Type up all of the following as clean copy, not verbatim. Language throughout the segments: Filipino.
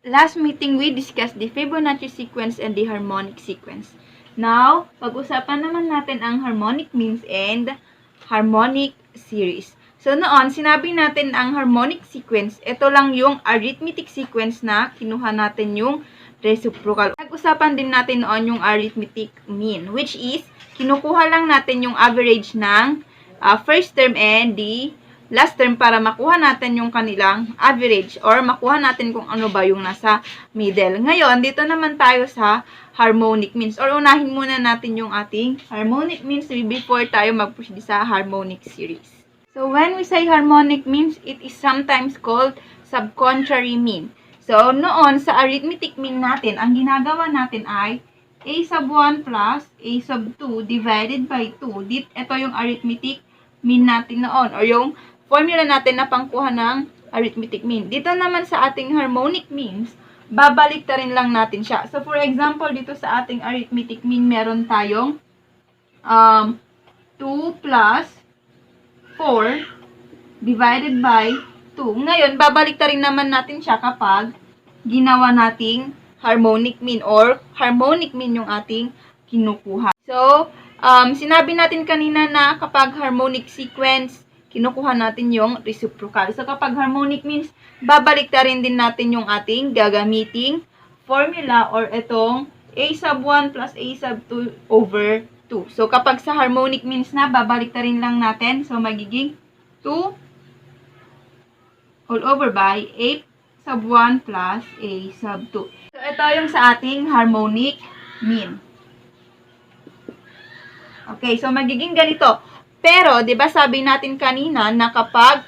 last meeting, we discussed the Fibonacci sequence and the harmonic sequence. Now, pag-usapan naman natin ang harmonic means and harmonic series. So, noon, sinabi natin ang harmonic sequence, ito lang yung arithmetic sequence na kinuha natin yung reciprocal. Nag-usapan din natin noon yung arithmetic mean, which is, kinukuha lang natin yung average ng first term and the last term para makuha natin yung kanilang average or makuha natin kung ano ba yung nasa middle. Ngayon, dito naman tayo sa harmonic means or unahin muna natin yung ating harmonic means before tayo mag-proceed sa harmonic series. So, when we say harmonic means, it is sometimes called subcontrary mean. So, noon sa arithmetic mean natin, ang ginagawa natin ay a sub 1 plus a sub 2 divided by 2. Ito yung arithmetic mean natin noon or yung formula natin na pangkuha ng arithmetic mean. Dito naman sa ating harmonic means, babalik ta rin lang natin siya. So, for example, dito sa ating arithmetic mean, meron tayong 2 plus 4 divided by 2. Ngayon, babalik ta rin naman natin siya kapag ginawa nating harmonic mean or harmonic mean yung ating kinukuha. So, sinabi natin kanina na kapag harmonic sequence, kinukuha natin yung reciprocal. So, kapag harmonic means, babalik ta rin din natin yung ating gagamiting formula or itong a sub 1 plus a sub 2 over 2. So, kapag sa harmonic means na, babalik ta rin lang natin. So, magiging 2 all over by a sub 1 plus a sub 2. So, ito yung sa ating harmonic mean. Okay, so magiging ganito. Pero, di ba sabi natin kanina na kapag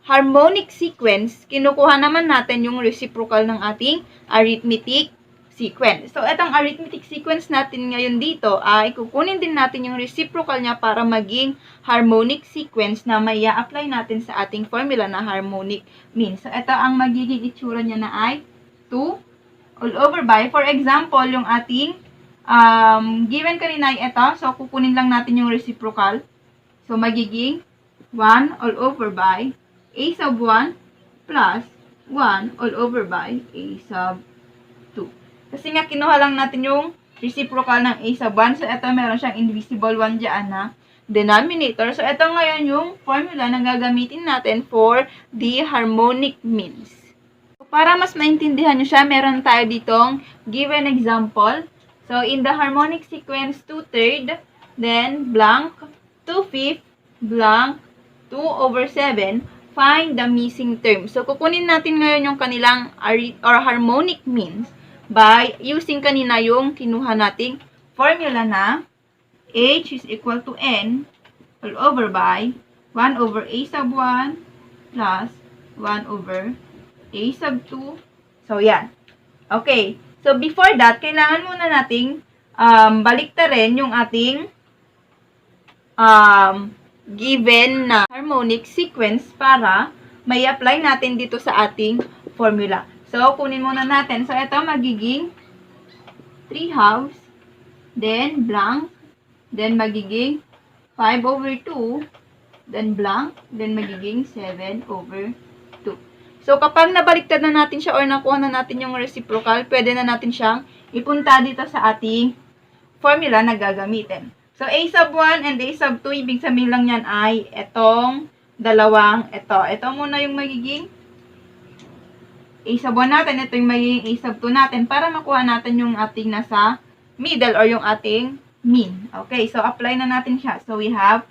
harmonic sequence, kinukuha naman natin yung reciprocal ng ating arithmetic sequence. So, itong arithmetic sequence natin ngayon dito ay kukunin din natin yung reciprocal niya para maging harmonic sequence na may apply natin sa ating formula na harmonic mean. So, ito ang magiging itsura niya na ay 2 all over by, for example, yung ating given kanina ay ito. So, kukunin lang natin yung reciprocal. So, magiging 1 all over by a sub 1 plus 1 all over by a sub 2. Kasi nga, kinuha lang natin yung reciprocal ng a sub 1. So, ito meron siyang invisible 1 dyan na denominator. So, ito ngayon yung formula na gagamitin natin for the harmonic means. So, para mas maintindihan nyo siya, meron tayo ditong given example. So, in the harmonic sequence, 2/3, then blank, 2/5, blank, 2 over 7, find the missing term. So, kukunin natin ngayon yung kanilang harmonic means by using kanina yung kinuha nating formula na h is equal to n all over by 1 over a sub 1 plus 1 over a sub 2. So, yan. Okay. So, before that, kailangan muna nating baliktarin yung ating given na harmonic sequence para may apply natin dito sa ating formula. So, kunin muna natin. So, ito magiging 3/2, then blank, then magiging 5 over 2, then blank, then magiging 7 over 2. So, kapag nabaliktad na natin siya or nakuha na natin yung reciprocal, pwede na natin siyang ipunta dito sa ating formula na gagamitin. So, a sub 1 and a sub 2, ibig sabihin lang yan ay itong dalawang ito. Ito muna yung magiging a sub 1 natin, ito yung magiging a sub 2 natin para makuha natin yung ating nasa middle or yung ating mean. Okay, so apply na natin siya. So, we have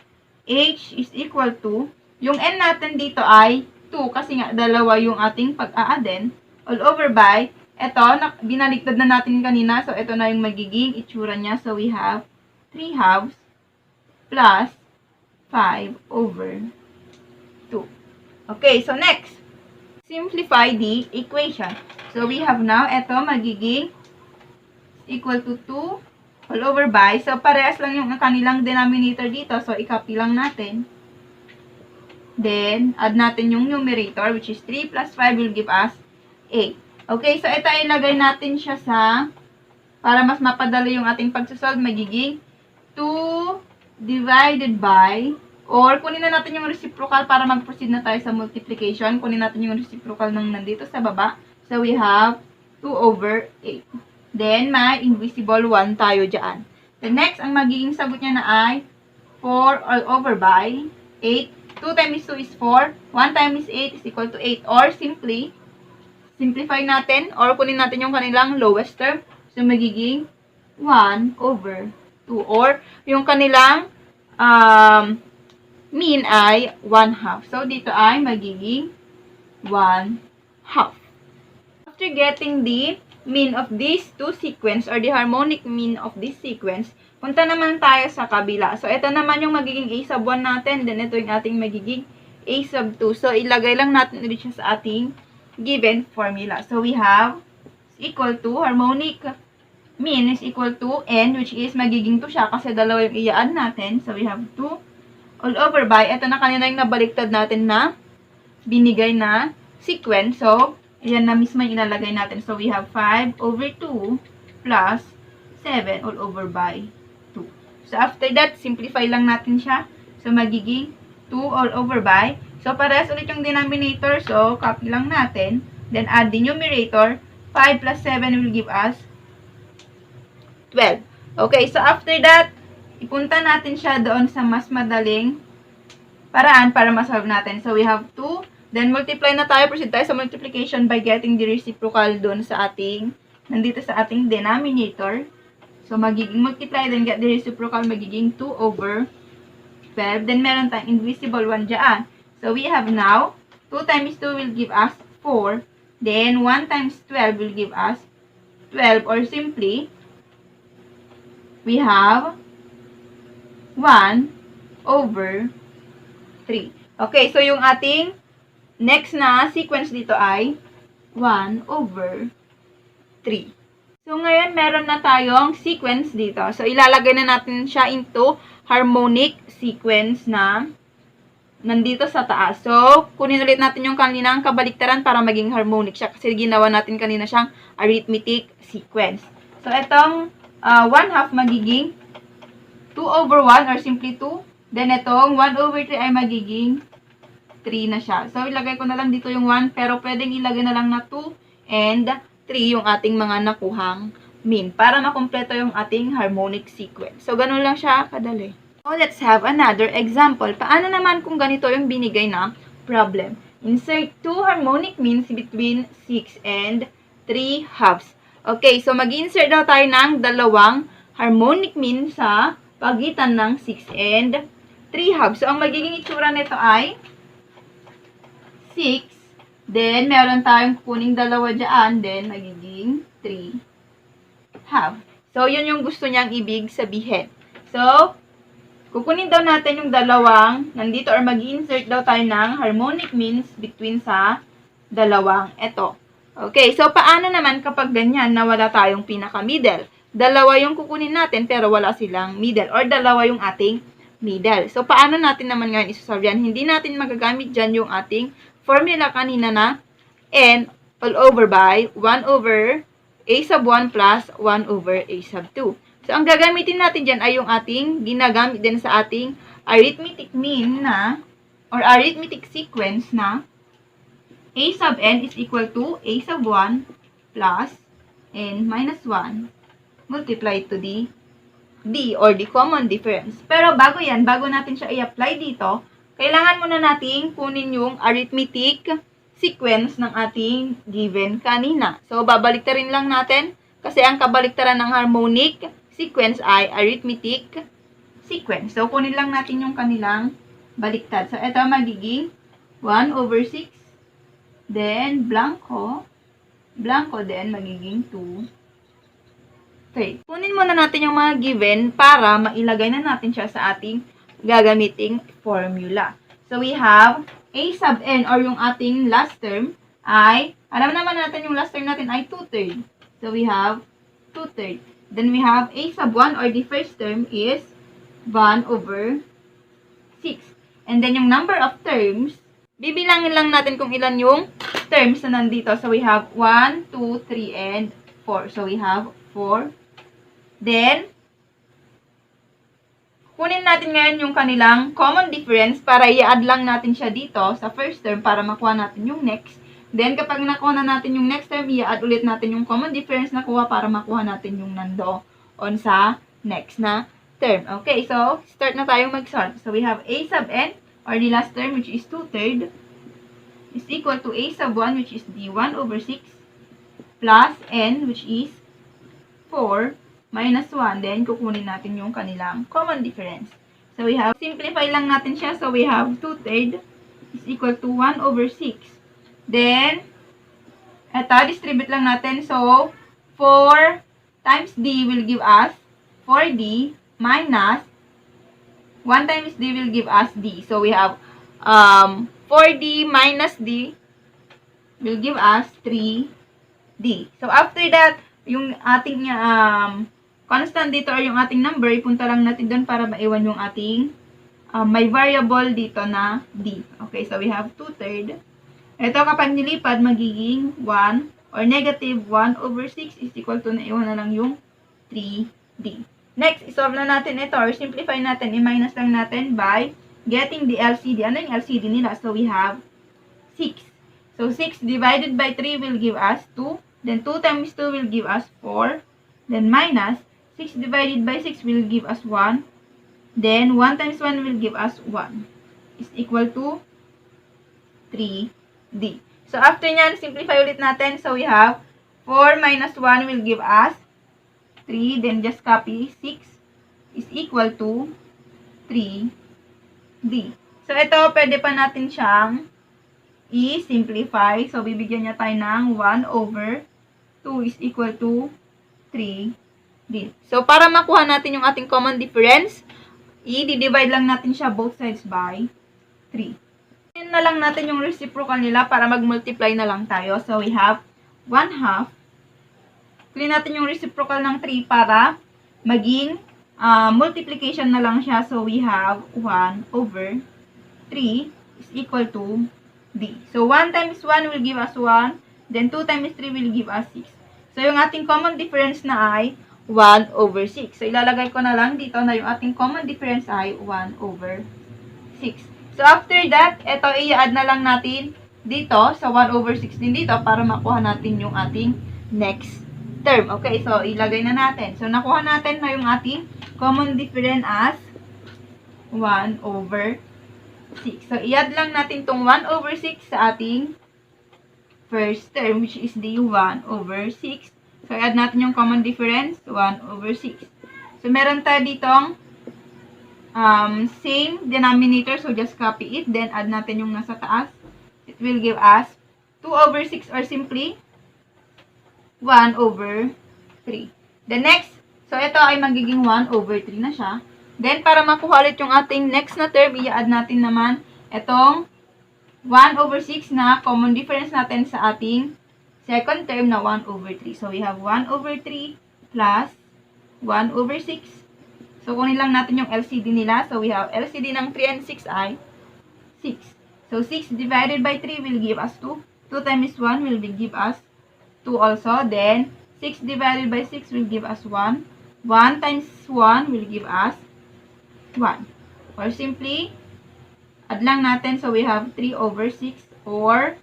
h is equal to, yung n natin dito ay 2 kasi nga dalawa yung ating pag-aaden all over by, ito, binaliktad na natin kanina. So, ito na yung magiging itsura niya. So, we have 3/2 plus 5 over 2. Okay, so next. Simplify the equation. So, we have now, ito magiging equal to 2 all over by. So, parehas lang yung kanilang denominator dito. So, i-copy lang natin. Then, add natin yung numerator, which is 3 plus 5 will give us 8. Okay, so ito ilagay natin siya sa, para mas mapadali yung ating pagsusolve, magiging 2 divided by, or kunin na natin yung reciprocal para mag-proceed na tayo sa multiplication. Kunin natin yung reciprocal ng nandito sa baba. So, we have 2 over 8. Then, may invisible 1 tayo dyan. The next, ang magiging sagot niya na ay 4 all over by 8. 2 times 2 is 4. 1 times 8 is equal to 8. Or simply, simplify natin or kunin natin yung kanilang lowest term. So, magiging 1 over 2. Or, yung kanilang mean ay 1/2. So, dito ay magiging 1/2. After getting the mean of these two sequence or the harmonic mean of this sequence, punta naman tayo sa kabila. So, ito naman yung magiging a sub 1 natin. Then, ito yung ating magiging a sub 2. So, ilagay lang natin ulit siya sa ating given formula. So, we have equal to harmonic mean is equal to n, which is magiging 2 siya kasi dalawa yung i-add natin. So, we have 2 all over by, ito na kanina yung nabaliktad natin na binigay na sequence. So, ayan na mismo yung ilalagay natin. So, we have 5 over 2 plus 7 all over by 2. So, after that, simplify lang natin siya. So, magiging 2 all over by. So, parehas ulit yung denominator. So, copy lang natin. Then, add the numerator. 5 plus 7 will give us 12. Okay, so after that, ipunta natin siya doon sa mas madaling paraan para masolve natin. So, we have 2. Then, multiply na tayo. Proceed tayo sa multiplication by getting the reciprocal doon sa ating, nandito sa ating denominator. So, magiging multiply, then get the reciprocal, magiging 2 over 12. Then, meron tayong invisible 1 dyan. So, we have now, 2 times 2 will give us 4. Then, 1 times 12 will give us 12. Or simply, we have 1 over 3. Okay, so yung ating next na sequence dito ay 1 over 3. So, ngayon, meron na tayong sequence dito. So, ilalagay na natin siya into harmonic sequence na nandito sa taas. So, kunin ulit natin yung kaninang kabaliktaran para maging harmonic siya kasi ginawa natin kanina siyang arithmetic sequence. So, itong 1/2 magiging 2 over 1 or simply 2. Then, itong 1 over 3 ay magiging 3 na siya. So, ilagay ko na lang dito yung 1, pero pwedeng ilagay na lang na 2 and 3 yung ating mga nakuhang mean para makumpleto yung ating harmonic sequence. So, ganun lang siya kadali. So, let's have another example. Paano naman kung ganito yung binigay na problem? Insert 2 harmonic means between 6 and 3 halves. Okay, so mag-insert daw tayo ng dalawang harmonic mean sa pagitan ng 6 and 3 halves. So, ang magiging itsura nito ay 6, then meron tayong kukuning dalawa dyan, then magiging 3 half. So, yun yung gusto niyang ibig sabihin. So, kukunin daw natin yung dalawang nandito or mag-insert daw tayo ng harmonic means between sa dalawang ito. Okay, so paano naman kapag ganyan na wala tayong pinaka-middle? Dalawa yung kukunin natin pero wala silang middle or dalawa yung ating middle. So, paano natin naman ngayon isosolve yan? Hindi natin magagamit dyan yung ating formula kanina na n all over by 1 over a sub 1 plus 1 over a sub 2. So, ang gagamitin natin dyan ay yung ating ginagamit din sa ating arithmetic mean na or arithmetic sequence na a sub n is equal to a sub 1 plus n minus 1 multiplied to the d or the common difference. Pero bago yan, bago natin siya i-apply dito, kailangan muna nating kunin yung arithmetic sequence ng ating given kanina. So, babaliktarin lang natin kasi ang kabaliktaran ng harmonic sequence ay arithmetic sequence. So, kunin lang natin yung kanilang baliktad. So, ito magiging 1 over 6, then blanco, then magiging 2, 3. Kunin muna natin yung mga given para mailagay na natin siya sa ating gagamiting formula. So, we have a sub n or yung ating last term ay, alam naman natin yung last term natin ay 2/3. So, we have 2/3. Then, we have a sub 1 or the first term is 1 over 6. And then, yung number of terms, bibilangin lang natin kung ilan yung terms na nandito. So, we have 1, 2, 3, and 4. So, we have 4. Then, kunin natin ngayon yung kanilang common difference para i-add lang natin siya dito sa first term para makuha natin yung next. Then, kapag nakuha na natin yung next term, i-add ulit natin yung common difference na kuha para makuha natin yung nandoon sa next na term. Okay, so, start na tayong mag-solve. So, we have a sub n, or the last term, which is 2/3, is equal to a sub 1, which is the 1 over 6, plus n, which is 4, minus 1. Then, kukunin natin yung kanilang common difference. So, we have, simplify lang natin siya. So, we have 2/3 is equal to 1 over 6. Then, eto, distribute lang natin. So, 4 times d will give us 4d minus 1 times d will give us d. So, we have 4d minus d will give us 3d. So, after that, yung ating constant dito or yung ating number, ipunta lang natin doon para maiwan yung ating may variable dito na d. Okay, so we have 2/3. Ito kapag nilipad, magiging 1 or negative 1 over 6 is equal to, naiwan na lang yung 3d. Next, isolve na natin ito or simplify natin, i-minus lang natin by getting the LCD. Ano yung LCD nila? So, we have 6. So, 6 divided by 3 will give us 2. Then, 2 times 2 will give us 4. Then, minus 6 divided by 6 will give us 1. Then, 1 times 1 will give us 1. Is equal to 3d. So, after nyan, simplify ulit natin. So, we have 4 minus 1 will give us 3. Then, just copy 6 is equal to 3d. So, ito, pwede pa natin siyang i-simplify. So, bibigyan niya tayo ng 1 over 2 is equal to 3d. So, para makuha natin yung ating common difference, i-divide lang natin siya both sides by 3. Yun na lang natin yung reciprocal nila para mag-multiply na lang tayo. So, we have 1/2. Clean natin yung reciprocal ng 3 para maging multiplication na lang siya. So, we have 1 over 3 is equal to d. So, 1 times 1 will give us 1. Then, 2 times 3 will give us 6. So, yung ating common difference na ay 1 over 6. So, ilalagay ko na lang dito na yung ating common difference ay 1 over 6. So, after that, ito i-add na lang natin dito sa 1 over 6 din dito para makuha natin yung ating next term. Okay, so ilagay na natin. So, nakuha natin na yung ating common difference as 1 over 6. So, i-add lang natin tong 1 over 6 sa ating first term, which is the 1 over 6. So, i-add natin yung common difference, 1 over 6. So, meron tayo ditong same denominator. So, just copy it. Then, add natin yung nasa taas. It will give us 2 over 6 or simply 1 over 3. The next, so, ito ay magiging 1 over 3 na siya. Then, para makuha ulit yung ating next na term, i-add natin naman itong 1 over 6 na common difference natin sa ating second term na 1 over 3. So, we have 1 over 3 plus 1 over 6. So, kunin lang natin yung LCD nila. So, we have LCD ng 3 and 6 ay 6. So, 6 divided by 3 will give us 2. 2 times 1 will give us 2 also. Then, 6 divided by 6 will give us 1. 1 times 1 will give us 1. Or simply, add lang natin. So, we have 3 over 6 or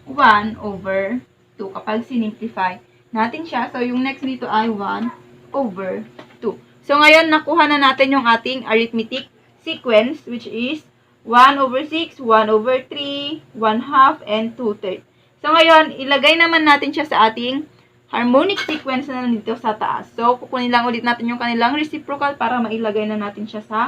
1 over 2 kapag sinimplify natin siya. So, yung next dito ay 1 over 2. So, ngayon, nakuha na natin yung ating arithmetic sequence, which is 1 over 6, 1 over 3, 1/2, and 2/3. So, ngayon, ilagay naman natin siya sa ating harmonic sequence na nandito sa taas. So, kukunin lang ulit natin yung kanilang reciprocal para mailagay na natin siya sa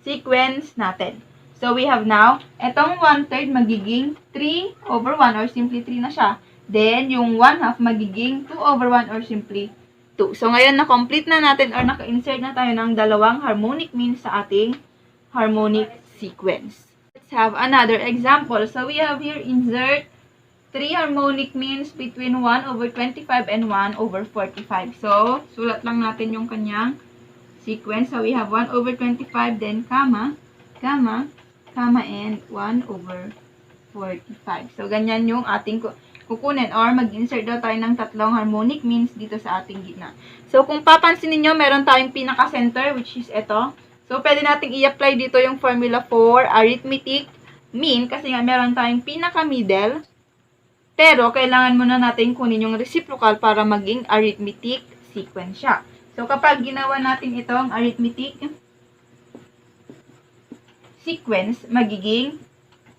sequence natin. So, we have now, etong 1/3 magiging 3 over 1 or simply 3 na siya. Then, yung 1/2 magiging 2 over 1 or simply 2. So, ngayon, na-complete na natin or naka-insert na tayo ng dalawang harmonic means sa ating harmonic sequence. Let's have another example. So, we have here insert 3 harmonic means between 1 over 25 and 1 over 45. So, sulat lang natin yung kanyang sequence. So, we have 1 over 25, then comma, and 1 over 45. So, ganyan yung ating kukunin or mag-insert daw tayo ng tatlong harmonic means dito sa ating gitna. So, kung papansin niyo meron tayong pinaka-center, which is ito. So, pwede nating i-apply dito yung formula for arithmetic mean kasi nga meron tayong pinaka-middle. Pero, kailangan muna natin kunin yung reciprocal para maging arithmetic sequence siya. So, kapag ginawa natin itong arithmetic sequence, magiging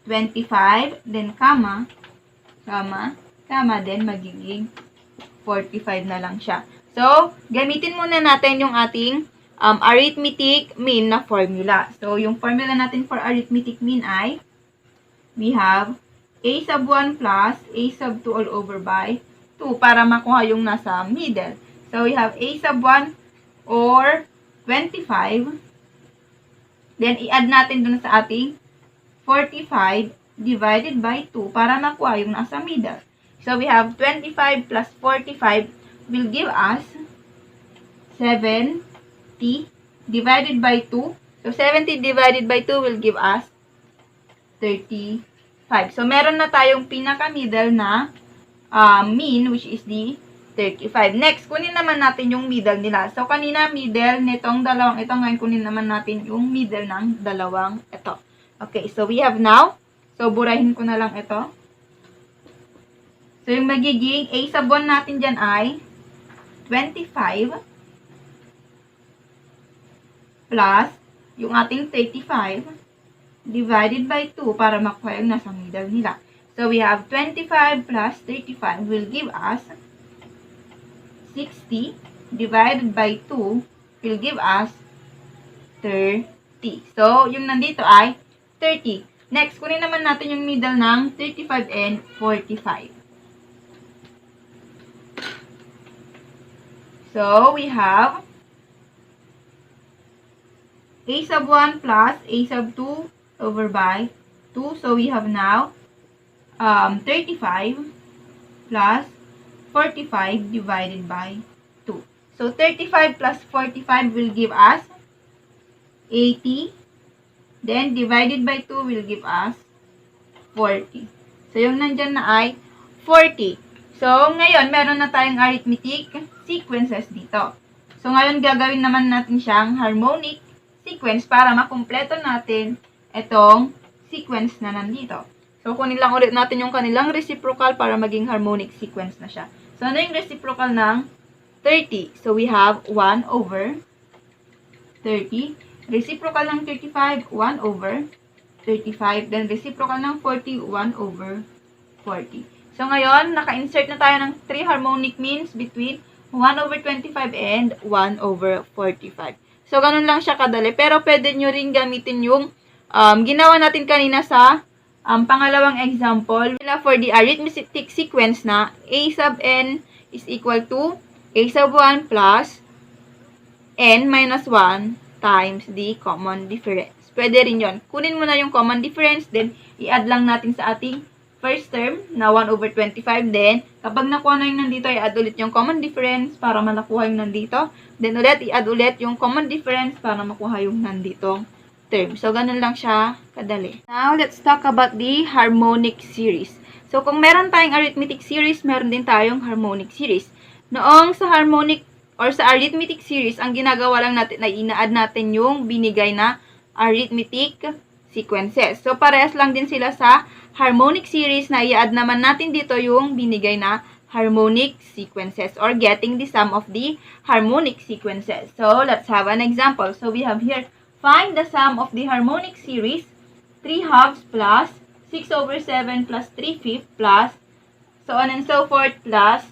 25, then comma, then magiging 45 na lang siya. So, gamitin muna natin yung ating arithmetic mean na formula. So, yung formula natin for arithmetic mean ay, we have a sub 1 plus a sub 2 all over by 2 para makuha yung nasa middle. So, we have a sub 1 or 25. Then, i-add natin dun sa ating 45 divided by 2 para makuha yung nasa middle. So, we have 25 plus 45 will give us 70 divided by 2. So, 70 divided by 2 will give us 35. So, meron na tayong pinaka-middle na mean, which is the 35. Next, kunin naman natin yung middle nila. So, kanina middle nitong dalawang ito. Ngayon, kunin naman natin yung middle ng dalawang ito. Okay, so we have now. So, burahin ko na lang ito. So, yung magiging a sub 1 natin dyan ay 25 plus yung ating 35 divided by 2 para makuha yung nasa middle nila. So, we have 25 plus 35 will give us 60 divided by 2 will give us 30. So, yung nandito ay 30. Next, kunin naman natin yung middle ng 35 and 45. So, we have a sub 1 plus a sub 2 over by 2. So, we have now 35 plus 45 divided by 2. So, 35 plus 45 will give us 80. Then, divided by 2 will give us 40. So, yung nandyan na ay 40. So, ngayon, meron na tayong arithmetic sequences dito. So, ngayon, gagawin naman natin siyang harmonic sequence para makumpleto natin itong sequence na nandito. So, kunin lang ulit natin yung kanilang reciprocal para maging harmonic sequence na siya. So, ano yung reciprocal ng 30? So, we have 1 over 30. Reciprocal ng 35, 1 over 35. Then, reciprocal ng 40, 1 over 40. So, ngayon, naka-insert na tayo ng 3 harmonic means between 1 over 25 and 1 over 45. So, ganun lang siya kadali. Pero, pwede nyo rin gamitin yung ginawa natin kanina sa pangalawang example. For the arithmetic sequence na a sub n is equal to a sub 1 plus n minus 1 times the common difference. Pwede rin yon. Kunin mo na yung common difference, then i-add lang natin sa ating first term na 1 over 25. Then, kapag nakuha na yung nandito, i-add ulit yung common difference para malakuha yung nandito. Then, ulit, i-add ulit yung common difference para makuha yung nandito term. So, ganun lang siya kadali. Now, let's talk about the harmonic series. So, kung meron tayong arithmetic series, meron din tayong harmonic series. Noong sa harmonic or sa arithmetic series, ang ginagawa lang natin ay ina-add natin yung binigay na arithmetic sequences. So, parehas lang din sila sa harmonic series na i-add naman natin dito yung binigay na harmonic sequences or getting the sum of the harmonic sequences. So, let's have an example. So, we have here, find the sum of the harmonic series 3 halves plus 6 over 7 plus 3 fifths plus so on and so forth plus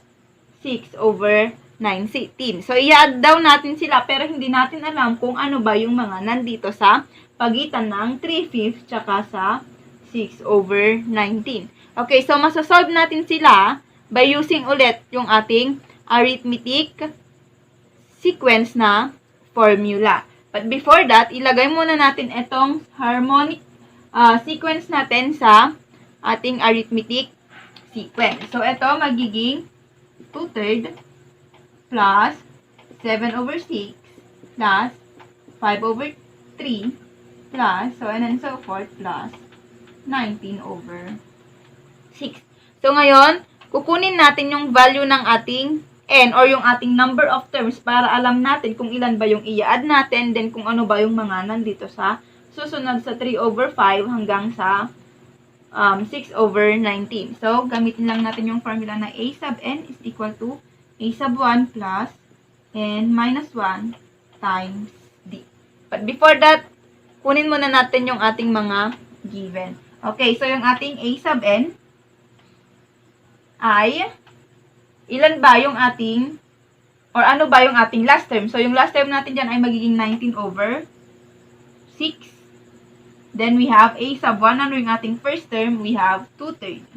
6 over 19. So, i-add daw natin sila pero hindi natin alam kung ano ba yung mga nandito sa pagitan ng 3 fifths tsaka sa 6 over 19. Okay, so masasolve natin sila by using ulit yung ating arithmetic sequence na formula. But before that, ilagay muna natin itong harmonic sequence natin sa ating arithmetic sequence. So, ito magiging 2/3 plus 7 over 6 plus 5 over 3 plus so on and so forth plus 19 over 6. So, ngayon, kukunin natin yung value ng ating n or yung ating number of terms para alam natin kung ilan ba yung i-add natin, then kung ano ba yung mga nandito sa susunod sa 3 over 5 hanggang sa 6/19. So, gamitin lang natin yung formula na a sub n is equal to a sub 1 plus n minus 1 times d. But before that, kunin muna natin yung ating mga given. Okay, so yung ating a sub n ay, ilan ba yung ating, or ano ba yung ating last term? So, yung last term natin dyan ay magiging 19/6. Then, we have a sub 1. Ano yung ating first term? We have 2/3.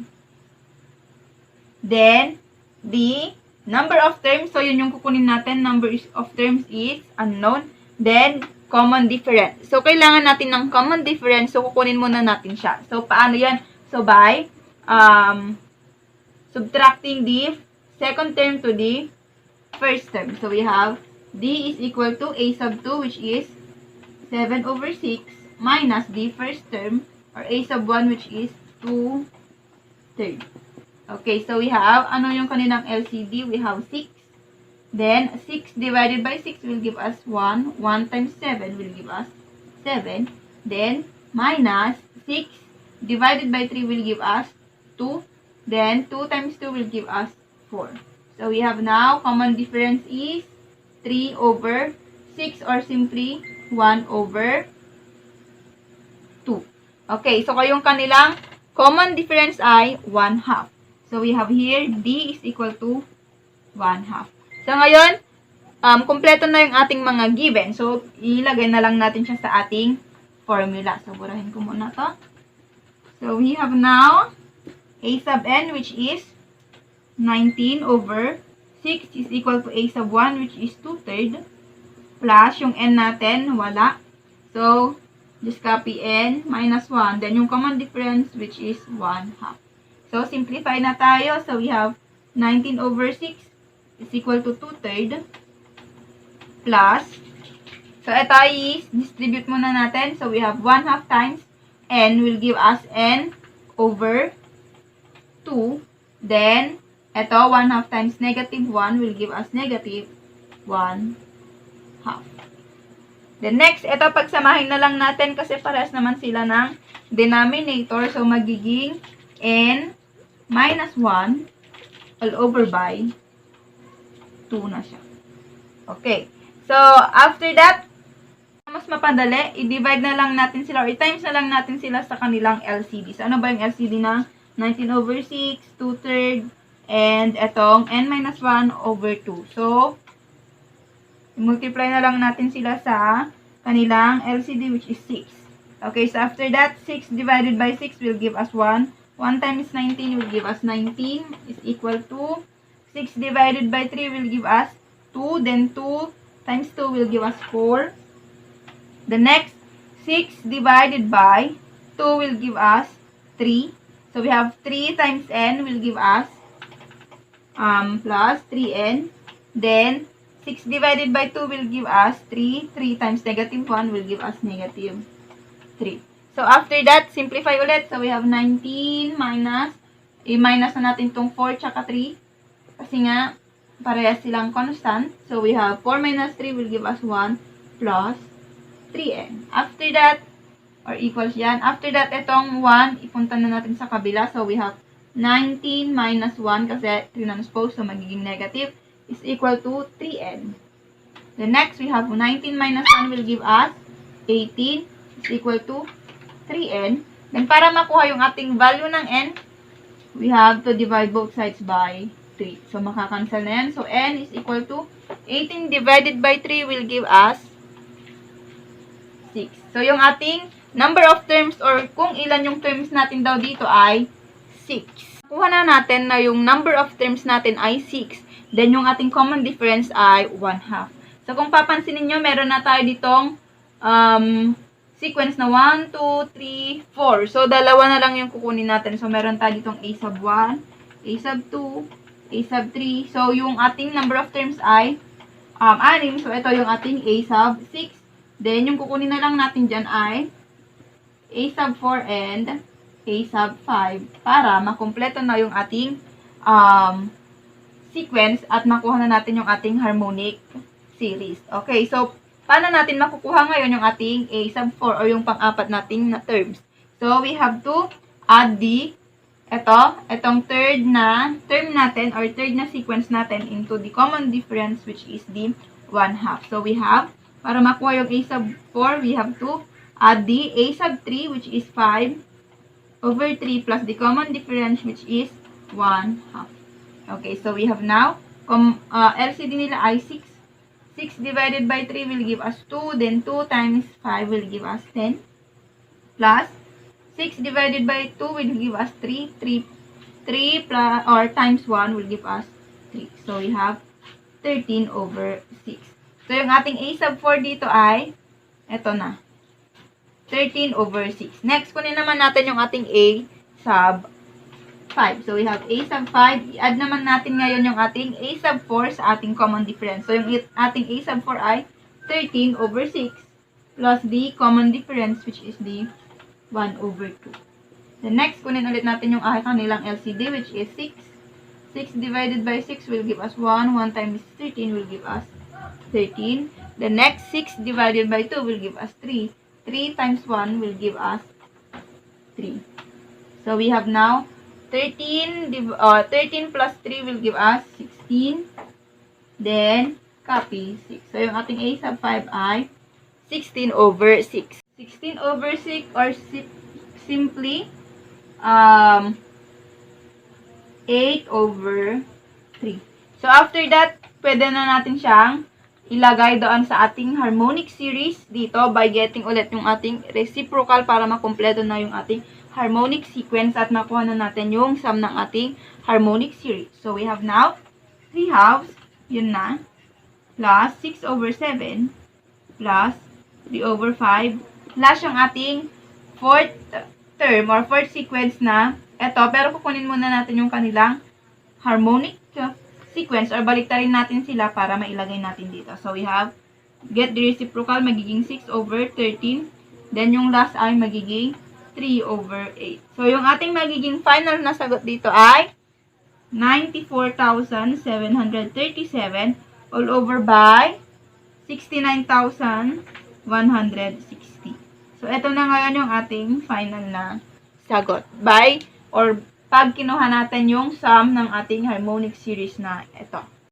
Then, the number of terms. So, yun yung kukunin natin. Number of terms is unknown. Then, common difference. So, kailangan natin ng common difference. So, kukunin muna natin siya. So, paano yan? So, by subtracting the second term to the first term. So, we have d is equal to a sub 2, which is 7/6 minus the first term, or a sub 1, which is 2/3. Okay, so we have, ano yung kanilang LCD? We have 6. Then, 6 divided by 6 will give us 1. 1 times 7 will give us 7. Then, minus 6 divided by 3 will give us 2. Then, 2 times 2 will give us 4. So, we have now, common difference is 3/6, or simply 1/2. Okay, so yung kanilang common difference ay 1/2. So, we have here, d is equal to 1/2. So, ngayon, kumpleto na yung ating mga given. So, ilagay na lang natin siya sa ating formula. So, burahin ko muna to. So, we have now a sub n, which is 19/6 is equal to a sub 1, which is 2/3, plus yung n natin, wala. So, just copy n minus 1. Then, yung common difference, which is 1/2. So, simplify na tayo. So, we have 19/6 is equal to 2/3 plus, so, ito is distribute muna natin. So, we have 1/2 times n will give us n/2. Then, ito, 1/2 times -1 will give us -1/2. Then, next, ito, pagsamahin na lang natin kasi parehas naman sila ng denominator. So, magiging n minus 1 all over by 2 na siya. Okay. So, after that, mas mapadali, i-divide na lang natin sila or i-times na lang natin sila sa kanilang LCD. So, ano ba yung LCD na 19/6, 2/3, and etong n minus 1/2. So, multiply na lang natin sila sa kanilang LCD, which is 6. Okay, so after that, 6 divided by 6 will give us 1. 1 times 19 will give us 19 is equal to 6 divided by 3 will give us 2. Then 2 times 2 will give us 4. The next, 6 divided by 2 will give us 3. So we have 3 times n will give us plus 3n. Then, 6 divided by 2 will give us 3. 3 times -1 will give us -3. So, after that, simplify ulit. So, we have 19 minus, i-minus na natin itong 4 tsaka 3. Kasi nga, parehas silang constant. So, we have 4 minus 3 will give us 1 plus 3n. After that, or equals yan. After that, itong 1, ipunta na natin sa kabila. So, we have 19 minus 1 kasi transpose, so magiging negative, is equal to 3n. The next, we have 19 minus 1 will give us 18 is equal to 3n. Then, para makuha yung ating value ng n, we have to divide both sides by 3. So, makakancel na yan. So, n is equal to 18 divided by 3 will give us 6. So, yung ating number of terms or kung ilan yung terms natin daw dito ay 6. Kuha na natin na yung number of terms natin ay 6. Then, yung ating common difference ay 1/2. So, kung papansinin nyo, meron na tayo ditong sequence na 1, 2, 3, 4. So, dalawa na lang yung kukunin natin. So, meron tayo ditong a sub 1, a sub 2, a sub 3. So, yung ating number of terms ay 6. So, ito yung ating a sub 6. Then, yung kukunin na lang natin dyan ay a sub 4 and a sub 5 para makumpleto na yung ating sequence at makuha na natin yung ating harmonic series. Okay, so, paano natin makukuha ngayon yung ating a sub 4 or yung pang-apat nating na terms? So, we have to add itong third na term natin or third na sequence natin into the common difference, which is the 1/2. So, we have, para makuha yung a sub 4, we have to add the a sub 3, which is 5/3 plus the common difference, which is 1/2. Okay, so we have now, LCD nila ay 6. 6 divided by 3 will give us 2, then 2 times 5 will give us 10, plus 6 divided by 2 will give us 3. 3 plus, or times 1 will give us 3. So, we have 13/6. So, yung ating a sub 4 dito ay, eto na, 13/6. Next, kunin naman natin yung ating a sub 5. So, we have a sub 5. I-add naman natin ngayon yung ating a sub 4 sa ating common difference. So, yung ating a sub 4 ay 13/6 plus the common difference, which is the 1/2. The next, kunin ulit natin yung kanilang LCD, which is 6. 6 divided by 6 will give us 1. 1 times 13 will give us 13. The next, 6 divided by 2 will give us 3. 3 times 1 will give us 3. So, we have now 13 plus 3 will give us 16. Then, copy 6. So, yung ating a sub 5 ay 16/6. 16/6 or simply 8/3. So, after that, pwede na natin siyang ilagay doon sa ating harmonic series dito by getting ulit yung ating reciprocal para makumpleto na yung ating harmonic sequence at makuha na natin yung sum ng ating harmonic series. So, we have now 3/2, yun na, plus 6/7, plus 3/5, plus yung ating fourth term or fourth sequence na ito. Pero kukunin muna natin yung kanilang harmonic sequence or baliktarin natin sila para mailagay natin dito. So, we have, get the reciprocal, magiging 6/13. Then, yung last ay magiging 3/8. So, yung ating magiging final na sagot dito ay 94,737 all over by 69,160. So, ito na ngayon yung ating final na sagot. By, or pag kinuha natin yung sum ng ating harmonic series na ito.